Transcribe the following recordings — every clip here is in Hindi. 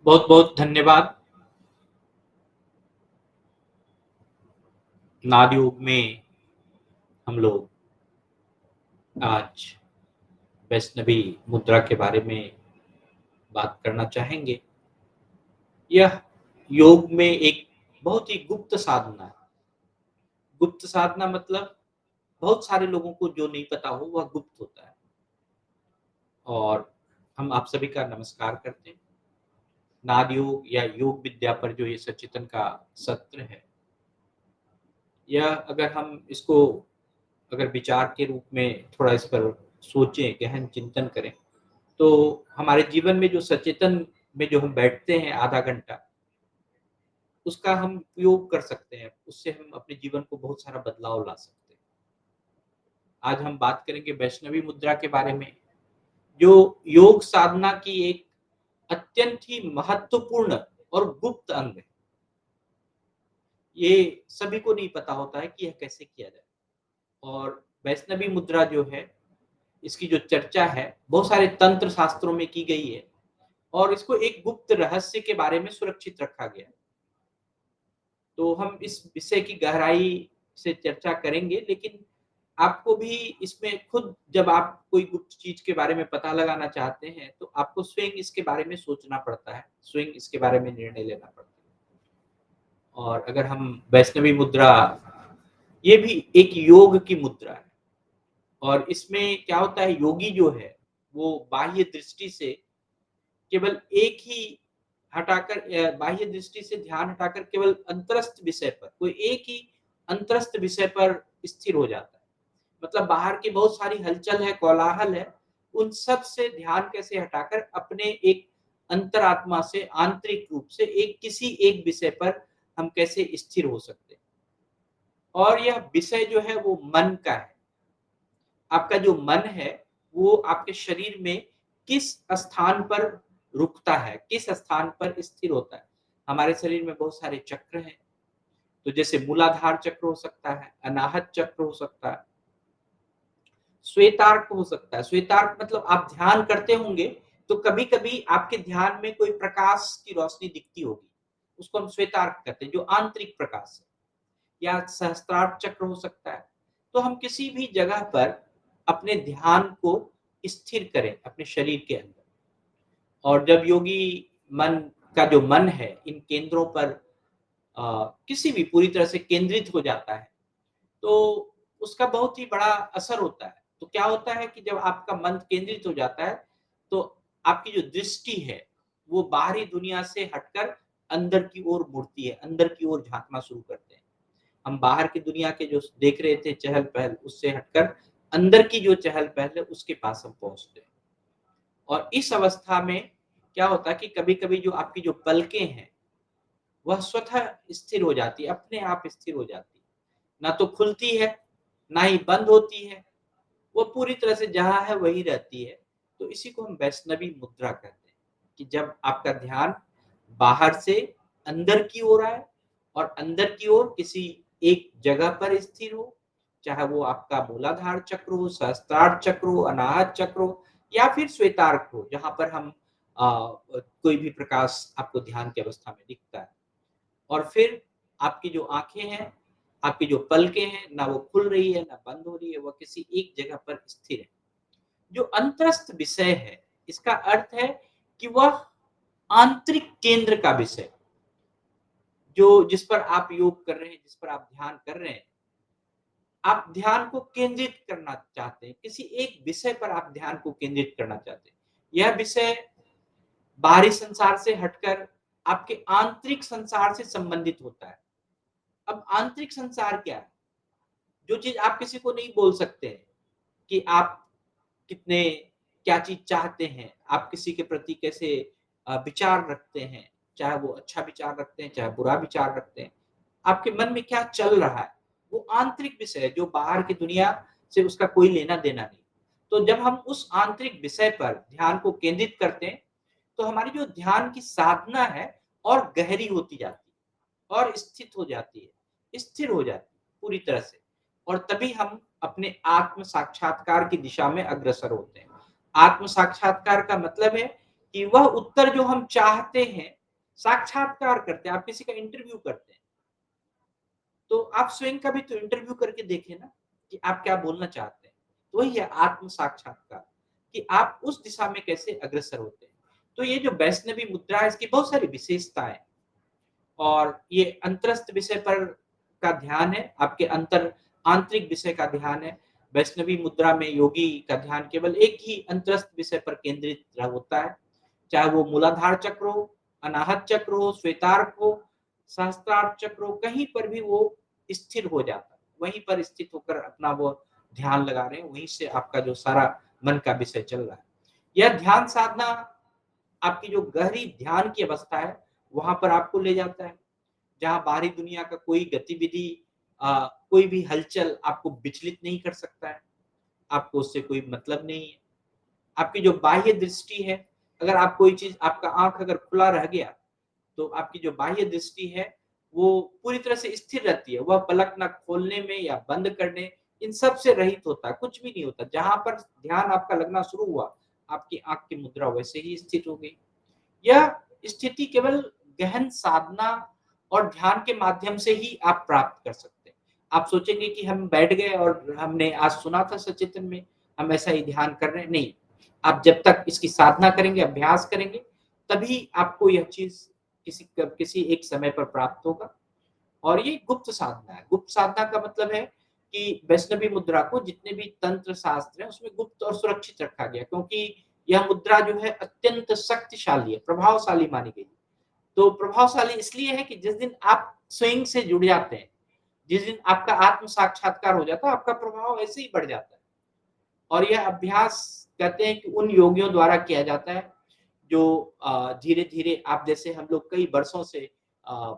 बहुत बहुत धन्यवाद। नादयोग में हम लोग आज वैष्णवी मुद्रा के बारे में बात करना चाहेंगे। यह योग में एक बहुत ही गुप्त साधना है। गुप्त साधना मतलब बहुत सारे लोगों को जो नहीं पता हो वह गुप्त होता है। और हम आप सभी का नमस्कार करते हैं। नाद योग या योग विद्या पर जो ये सचेतन का सत्र है, यह अगर हम इसको अगर विचार के रूप में थोड़ा इस पर सोचें, गहन चिंतन करें, तो हमारे जीवन में जो सचेतन में जो हम बैठते हैं आधा घंटा, उसका हम उपयोग कर सकते हैं। उससे हम अपने जीवन को बहुत सारा बदलाव ला सकते हैं। आज हम बात करेंगे वैष्णवी मुद्रा के बारे में, जो योग साधना की एक अत्यंत ही महत्वपूर्ण और गुप्त अंग है। ये सभी को नहीं पता होता है कि यह कैसे किया जाए। और वैष्णवी मुद्रा जो है, इसकी जो चर्चा है बहुत सारे तंत्र शास्त्रों में की गई है और इसको एक गुप्त रहस्य के बारे में सुरक्षित रखा गया है। तो हम इस विषय की गहराई से चर्चा करेंगे, लेकिन आपको भी इसमें खुद जब आप कोई गुप्त चीज के बारे में पता लगाना चाहते हैं, तो आपको स्वयं इसके बारे में सोचना पड़ता है, स्वयं इसके बारे में निर्णय लेना पड़ता है। और अगर हम वैष्णवी मुद्रा, ये भी एक योग की मुद्रा है। और इसमें क्या होता है, योगी जो है वो बाह्य दृष्टि से केवल एक ही हटाकर बाह्य दृष्टि से ध्यान हटाकर केवल अंतरस्थ विषय पर, कोई एक ही अंतरस्थ विषय पर स्थिर हो जाता है। मतलब बाहर की बहुत सारी हलचल है, कोलाहल है, उन सब से ध्यान कैसे हटाकर अपने एक अंतरात्मा से, आंतरिक रूप से एक किसी एक विषय पर हम कैसे स्थिर हो सकते हैं। और यह विषय जो है वो मन का है। आपका जो मन है वो आपके शरीर में किस स्थान पर रुकता है, किस स्थान पर स्थिर होता है। हमारे शरीर में बहुत सारे चक्र हैं। तो जैसे मूलाधार चक्र हो सकता है, अनाहत चक्र हो सकता है, श्वेतार्क हो सकता है। श्वेतार्क मतलब आप ध्यान करते होंगे तो कभी-कभी आपके ध्यान में कोई प्रकाश की रोशनी दिखती होगी, उसको हम श्वेतार्क कहते हैं, जो आंतरिक प्रकाश है। या सहस्त्रार्थ चक्र हो सकता है। तो हम किसी भी जगह पर अपने ध्यान को स्थिर करें अपने शरीर के अंदर। और जब योगी मन का जो मन है इन केंद्रों पर किसी भी पूरी तरह से केंद्रित हो जाता है, तो उसका बहुत ही बड़ा असर होता है। तो क्या होता है कि जब आपका मन केंद्रित हो जाता है, तो आपकी जो दृष्टि है वो बाहरी दुनिया से हटकर अंदर की ओर मुड़ती है, अंदर की ओर झांकना शुरू करते हैं। हम बाहर की दुनिया के जो देख रहे थे चहल-पहल, उससे हटकर अंदर की जो चहल-पहल है उसके पास हम पहुँचते हैं। और इस अवस्था में क्या होता है कि कभी-कभी जो आपकी जो पलकें हैं, वह स्वतः स्थिर हो जाती है, अपने आप स्थिर हो जाती है। ना तो खुलती है, ना ही बंद होती है, वो पूरी तरह से जहाँ है वही रहती है। तो इसी को हम वैष्णवी मुद्रा कहते हैं कि जब आपका ध्यान बाहर से अंदर की ओर आए और अंदर की ओर किसी एक जगह पर स्थिर हो, चाहे वो आपका मूलाधार चक्र हो, सहस्त्रार चक्र हो, अनाहत चक्र हो या फिर श्वेतार्क हो, जहाँ पर हम कोई भी प्रकाश आपको ध्यान की अवस्था में दिखता है। और फिर आपकी जो आँखें हैं, आपकी जो पलकें हैं, ना वो खुल रही है, ना बंद हो रही है, वह किसी एक जगह पर स्थिर है। जो अंतरस्थ विषय है, इसका अर्थ है कि वह आंतरिक केंद्र का विषय, जो जिस पर आप योग कर रहे हैं, जिस पर आप ध्यान कर रहे हैं, आप ध्यान को केंद्रित करना चाहते हैं, किसी एक विषय पर आप ध्यान को केंद्रित करना चाहते हैं। यह विषय बाहरी संसार से हटकर आपके आंतरिक संसार से संबंधित होता है। अब आंतरिक संसार क्या है? जो चीज़ आप किसी को नहीं बोल सकते हैं कि आप कितने क्या चीज़ चाहते हैं, आप किसी के प्रति कैसे विचार रखते हैं, चाहे वो अच्छा विचार रखते हैं, चाहे बुरा विचार रखते हैं। आपके मन में क्या चल रहा है, वो आंतरिक विषय है जो बाहर की दुनिया से उसका कोई लेना-देना नहीं। तो जब हम उस आंतरिक विषय पर ध्यान को केंद्रित करते हैं, तो हमारी जो ध्यान की साधना है और गहरी होती जाती है और स्थित हो जाती है, स्थिर हो जाती है पूरी तरह से। और तभी हम अपने आत्म साक्षात्कार की दिशा में अग्रसर होते हैं। आत्म साक्षात्कार का मतलब है कि वह उत्तर जो हम चाहते हैं, साक्षात्कार करते हैं। आप किसी का इंटरव्यू करते हैं, तो आप स्वयं का भी तो इंटरव्यू करके देखें ना कि आप क्या बोलना चाहते हैं। तो वही है आत्म साक्षात्कार, कि आप उस दिशा में कैसे अग्रसर होते हैं। तो ये जो वैष्णवी मुद्रा है, इसकी बहुत सारी विशेषताएं, और ये अंतरस्थ विषय पर का ध्यान है, आपके आंतरिक विषय का ध्यान है। वैष्णवी मुद्रा में योगी का ध्यान केवल एक ही अंतरस्थ विषय पर केंद्रित होता है, चाहे वो मूलाधार चक्र हो, अनाहत चक्र हो, श्वेतार्क हो, सहस्त्रार्क चक्र हो, कहीं पर भी वो स्थिर हो जाता है। वहीं पर स्थित होकर अपना वो ध्यान लगा रहे हैं, वहीं से आपका जो सारा मन का विषय चल रहा है। यह ध्यान साधना आपकी जो गहरी ध्यान की अवस्था है, वहां पर आपको ले जाता है, जहाँ बाहरी दुनिया का कोई गतिविधि, कोई भी हलचल आपको विचलित नहीं कर सकता है, आपको उससे कोई मतलब नहीं है। आपकी जो बाह्य दृष्टि है, अगर आप कोई चीज, आपका आंख अगर खुला रह गया, तो आपकी जो बाह्य दृष्टि है वो पूरी तरह से स्थिर रहती है। वह पलक ना खोलने में या बंद करने, इन सब से रहित होता है, कुछ भी नहीं होता। जहां पर ध्यान आपका लगना शुरू हुआ, आपकी आंख की मुद्रा वैसे ही स्थित हो गई। यह स्थिति केवल गहन साधना और ध्यान के माध्यम से ही आप प्राप्त कर सकते हैं। आप सोचेंगे कि हम बैठ गए और हमने आज सुना था सचेतन में, हम ऐसा ही ध्यान कर रहे हैं, नहीं। आप जब तक इसकी साधना करेंगे, अभ्यास करेंगे, तभी आपको यह चीज किसी एक समय पर प्राप्त होगा। और ये गुप्त साधना है। गुप्त साधना का मतलब है कि वैष्णवी मुद्रा को जितने भी तंत्र शास्त्र है उसमें गुप्त और सुरक्षित रखा गया, क्योंकि यह मुद्रा जो है अत्यंत शक्तिशाली है, प्रभावशाली मानी गई। तो प्रभावशाली इसलिए है कि जिस दिन आप स्वयं से जुड़ जाते हैं, जिस दिन आपका आत्म साक्षात्कार हो जाता है, आपका प्रभाव ऐसे ही बढ़ जाता है। और यह अभ्यास कहते हैं कि उन योगियों द्वारा किया जाता है जो धीरे धीरे, आप जैसे हम लोग कई वर्षों से अ,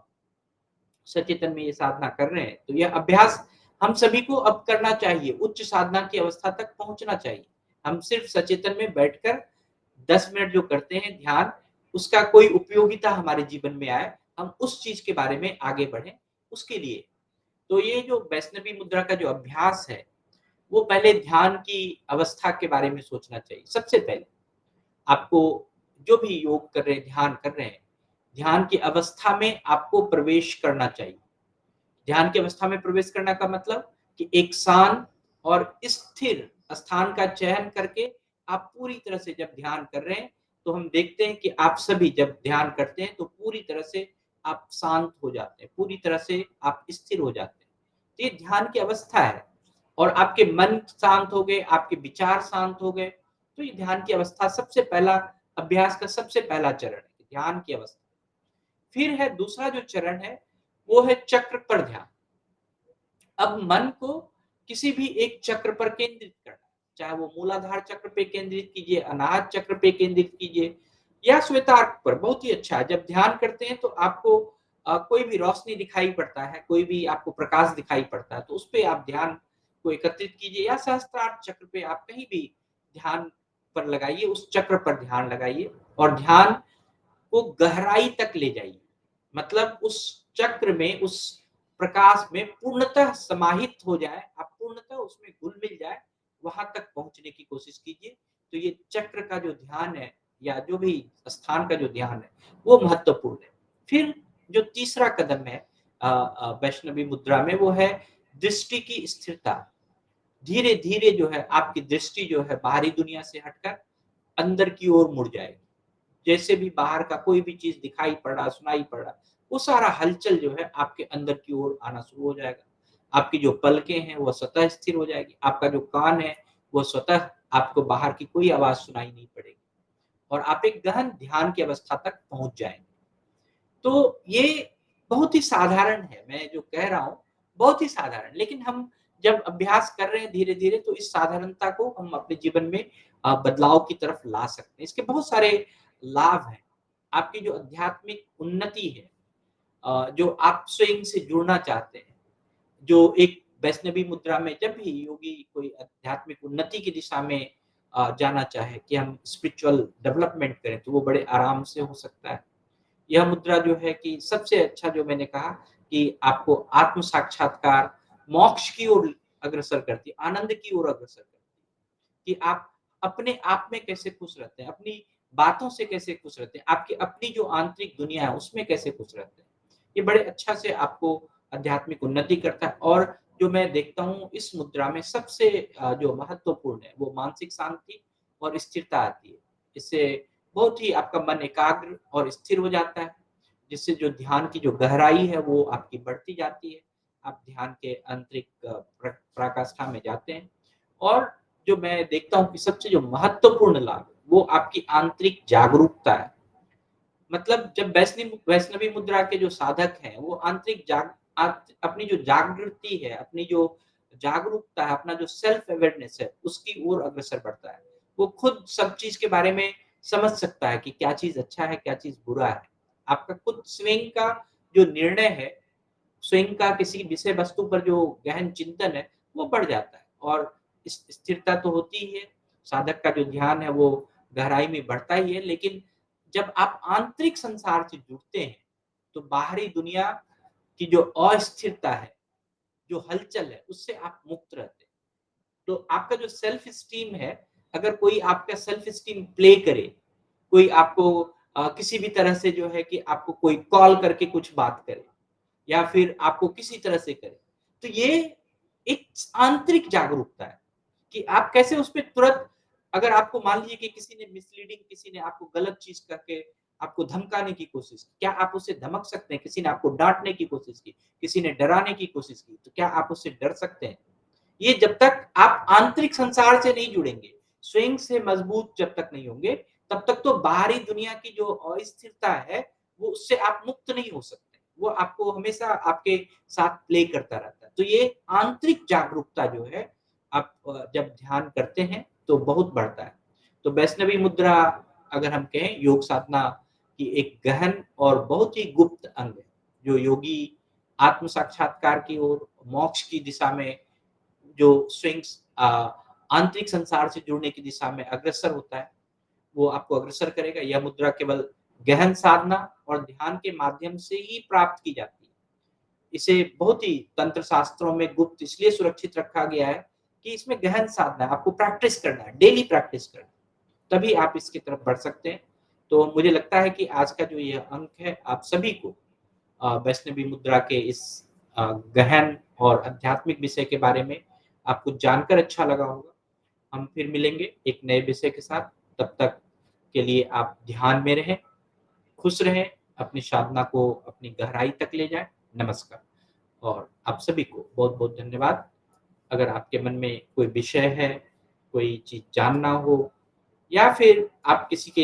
सचेतन में ये साधना कर रहे हैं, तो यह अभ्यास हम सभी को अब करना चाहिए। उच्च साधना की अवस्था तक पहुंचना चाहिए। हम सिर्फ सचेतन में बैठकर 10 मिनट जो करते हैं ध्यान, उसका कोई उपयोगिता हमारे जीवन में आए, हम उस चीज के बारे में आगे बढ़े, उसके लिए। तो ये जो वैष्णवी मुद्रा का जो अभ्यास है, वो पहले ध्यान की अवस्था के बारे में सोचना चाहिए। सबसे पहले आपको, जो भी योग कर रहे हैं, ध्यान कर रहे हैं, ध्यान की अवस्था में आपको प्रवेश करना चाहिए। ध्यान की अवस्था में प्रवेश करना का मतलब कि एक शांत और स्थिर स्थान का चयन करके आप पूरी तरह से जब ध्यान कर रहे हैं, तो हम देखते हैं कि आप सभी जब ध्यान करते हैं तो पूरी तरह से आप शांत हो जाते हैं, पूरी तरह से आप स्थिर हो जाते हैं। तो ये ध्यान की अवस्था है, और आपके मन शांत हो गए, आपके विचार शांत हो गए, तो ये ध्यान की अवस्था सबसे पहला, अभ्यास का सबसे पहला चरण है, ध्यान की अवस्था। फिर है दूसरा जो चरण है, वो है चक्र पर ध्यान। अब मन को किसी भी एक चक्र पर केंद्रित करना, चाहे वो मूलाधार चक्र पे केंद्रित कीजिए, अनाहत चक्र पे केंद्रित कीजिए, या श्वेतार्क पर। बहुत ही अच्छा है, जब ध्यान करते हैं तो आपको कोई भी रोशनी दिखाई पड़ता है, कोई भी आपको प्रकाश दिखाई पड़ता है, तो उस पे आप ध्यान को एकत्रित कीजिए, या सहस्त्रार्क चक्र पे आप कहीं भी ध्यान पर लगाइए, उस चक्र पर ध्यान लगाइए, और ध्यान को गहराई तक ले जाइए। मतलब उस चक्र में, उस प्रकाश में पूर्णतः समाहित हो जाए, आप पूर्णतः उसमें घुल मिल जाए, वहां तक पहुंचने की कोशिश कीजिए। तो ये चक्र का जो ध्यान है, या जो भी स्थान का जो ध्यान है, वो महत्वपूर्ण है। फिर जो तीसरा कदम है वैष्णवी मुद्रा में, वो है दृष्टि की स्थिरता। धीरे धीरे जो है आपकी दृष्टि जो है बाहरी दुनिया से हटकर अंदर की ओर मुड़ जाएगी। जैसे भी बाहर का कोई भी चीज दिखाई पड़ रहा, सुनाई पड़ रहा, वो सारा हलचल जो है आपके अंदर की ओर आना शुरू हो जाएगा। आपकी जो पलकें हैं वो स्वतः स्थिर हो जाएगी, आपका जो कान है वो स्वतः, आपको बाहर की कोई आवाज सुनाई नहीं पड़ेगी, और आप एक गहन ध्यान की अवस्था तक पहुंच जाएंगे। तो ये बहुत ही साधारण है, मैं जो कह रहा हूँ बहुत ही साधारण, लेकिन हम जब अभ्यास कर रहे हैं धीरे धीरे, तो इस साधारणता को हम अपने जीवन में बदलाव की तरफ ला सकते हैं। इसके बहुत सारे लाभ हैं। आपकी जो आध्यात्मिक उन्नति है, जो आप स्वयं से जुड़ना चाहते हैं, जो एक वैष्णवी मुद्रा में जब भी योगी कोई आध्यात्मिक उन्नति की दिशा में जाना चाहे कि हम स्पिरिचुअल डेवलपमेंट करें तो वो बड़े आराम से हो सकता है। यह मुद्रा जो है कि सबसे अच्छा जो मैंने कहा कि आपको आत्म साक्षात्कार, मोक्ष की ओर अग्रसर करती है, आनंद की ओर अग्रसर करती है, कि आप अपने आप में कैसे खुश रहते हैं, अपनी बातों से कैसे खुश रहते हैं, आपकी अपनी जो आंतरिक दुनिया है उसमें कैसे खुश रहते हैं। ये बड़े अच्छा से आपको आध्यात्मिक उन्नति करता है और जो मैं देखता हूँ इस मुद्रा में सबसे जो महत्वपूर्ण है वो मानसिक शांति और स्थिरता आती है। इससे बहुत ही आपका मन एकाग्र और स्थिर हो जाता है, जिससे जो ध्यान की जो गहराई है वो आपकी बढ़ती जाती है। आप ध्यान के आंतरिक पराकाष्ठा में जाते हैं और जो मैं देखता हूँ कि सबसे जो महत्वपूर्ण लाभ है, वो आपकी आंतरिक जागरूकता है। मतलब जब वैष्णवी मुद्रा के जो साधक हैं, वो आंतरिक अपनी जो जागृति है, अपनी जो जागरूकता है, अपना जो सेल्फ अवेयरनेस है, उसकी ओर अग्रसर बढ़ता है। वो खुद सब चीज़ के बारे में समझ सकता है कि क्या चीज़ अच्छा है, क्या चीज़ बुरा है। आपका खुद स्वयं का जो निर्णय है, स्वयं का किसी विषय वस्तु पर जो गहन चिंतन है, वो बढ़ जाता है और स्थिरता तो होती ही है, साधक का जो ध्यान है वो गहराई में बढ़ता ही है, लेकिन जब आप आंतरिक संसार से जुड़ते हैं, तो बाहरी दुनिया की जो अस्थिरता है, जो हलचल है, उससे आप मुक्त रहते हैं। तो आपका जो सेल्फ एस्टीम है, अगर कोई आपका सेल्फ एस्टीम प्ले करे, कोई आपको किसी भी तरह से जो है कि आपको कोई कॉल करके कुछ बात करे या फिर आपको किसी तरह से करे, तो ये एक आंतरिक जागरूकता है कि आप कैसे उसपे तुरंत, अगर आपको मान लीजिए कि किसी ने आपको गलत चीज़ करके आपको धमकाने की कोशिश की, क्या आप उससे धमक सकते हैं? किसी ने आपको डाँटने की कोशिश की, किसी ने डराने की कोशिश की, तो क्या आप उससे डर सकते हैं? ये जब तक आप आंतरिक संसार से नहीं जुड़ेंगे, स्वयं से मजबूत जब तक नहीं होंगे, तब तक तो बाहरी दुनिया की जो अस्थिरता है, वो उससे आप मुक्त नहीं हो सकते। वो आपको हमेशा आपके साथ प्ले करता रहता है। तो ये आंतरिक जागरूकता जो है, आप जब ध्यान करते हैं, तो बहुत बढ़ता है। तो वैष्णवी मुद्रा अगर हम कहें योग साधना की एक गहन और बहुत ही गुप्त अंग है, जो योगी आत्म साक्षात्कार की ओर, मोक्ष की दिशा में जो अ, आंतरिक संसार से जुड़ने की दिशा में अग्रसर होता है, वो आपको अग्रसर करेगा। यह मुद्रा केवल गहन साधना और ध्यान के माध्यम से ही प्राप्त की जाती है। इसे बहुत ही तंत्र शास्त्रों में गुप्त इसलिए सुरक्षित रखा गया है कि इसमें गहन साधना है, आपको प्रैक्टिस करना है, डेली प्रैक्टिस करना है, तभी आप इसकी तरफ बढ़ सकते हैं। तो मुझे लगता है कि आज का जो यह अंक है, आप सभी को वैष्णवी मुद्रा के इस गहन और आध्यात्मिक विषय के बारे में आपको जानकर अच्छा लगा होगा। हम फिर मिलेंगे एक नए विषय के साथ, तब तक के लिए आप ध्यान में रहें, खुश रहें, अपनी साधना को अपनी गहराई तक ले जाएँ। नमस्कार और आप सभी को बहुत-बहुत धन्यवाद। अगर आपके मन में कोई विषय है, कोई चीज़ जानना हो या फिर आप किसी के